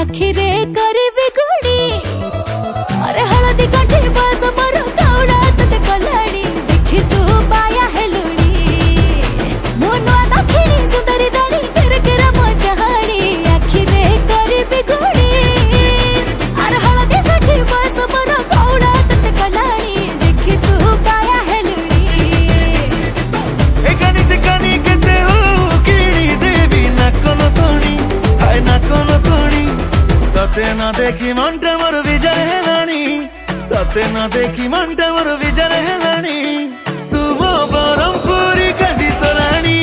आखिरे करबे गुड़ी अरे हळदी काठी बास मोर कावळा तते कलाणी देखि तू पाया हेलुणी मोनो दखिणी सुंदरी दाणी कर कर मजहाणी आखिरे करबे गुड़ी अरे हळदी काठी बास मोर कावळा तते कलाणी देखि तू पाया हेलुणी ए गानी से गानी केते हो किणी देवी ना कोनो तोणी हाय ना कोनो तोणी तते ना देखी मनटा मोर विजय हेलाणी तते ना देखी मनटा मोर विजय हेलाणी तू मो बरमपुरी काजी तोराणी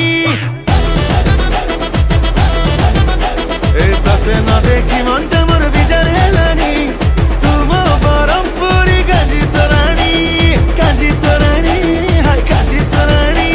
ए तते ना देखी मनटा मोर विजय हेलाणी तू मो बरमपुरी काजी तोराणी हाय काजी तोराणी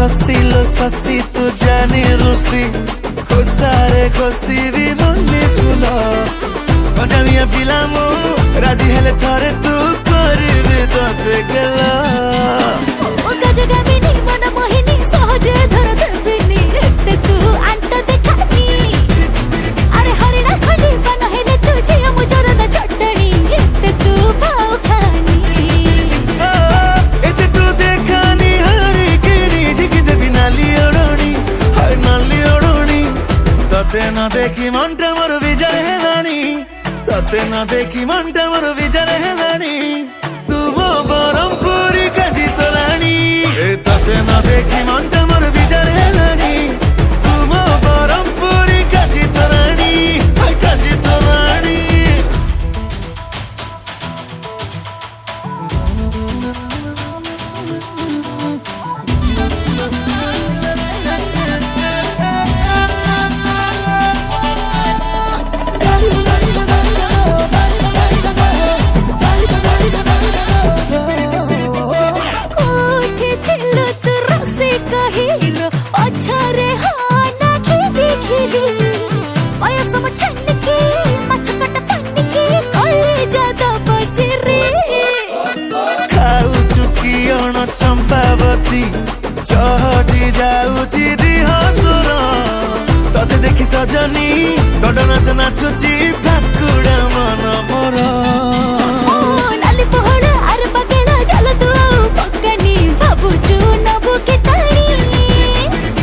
ससीलो ससी तू जानी रुसी खोसारे खोसी भी नल्ली फूल गजामिया पिलामु राजी हेले थरे तू करबे तते गेला ओ गजगामिनी मन मोहिनी सहजे धर देबिनी एते तू अंत देखानी अरे हरिणा खडी बन हेले तुझे मुजरदा चटणी एते तू भाव खानी एते तू देखानी हरी गिरी जिगी देबी नाली ओडोणी हाय नाली ओडोणी तते ना देखी मनटा मोर विजय हेलाणी तते ना देखी मनटा मोर विजय हेलाणी तू मो बरमपुरी काजी तोराणी ए तते ना देखी मनटा मोर विजय हेलाणी तू मो बरमपुरी काजी तोराणी हाय काजी तोराणी चंपावती चहटी जाऊची दिह तोर तते देखी सजनी तोड नाच नाचुची फाकुड़ा मन मोर नाली पहड़ आर बगेड़ा चल तू पकनी भाबुचु नबु के ताणी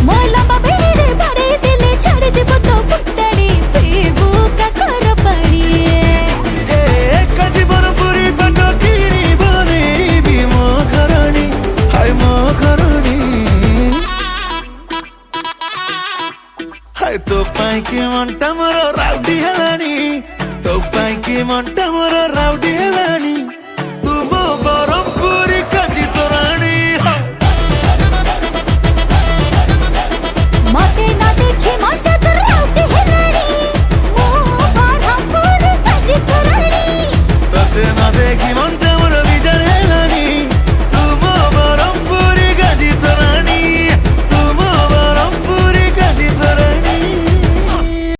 मोला बाबेड़ी रे बाड़े दिले छाड़ देब तो फुटाणी पेबू का कर पाणी ए काजी बरमपुरी पटो किणी बने भी मो घरणी हाय मो घरणी हाय तो पाई के मनटा मोर राउडी हेलाणी तो पाई के मनटा मोर राउडी हेलाणी।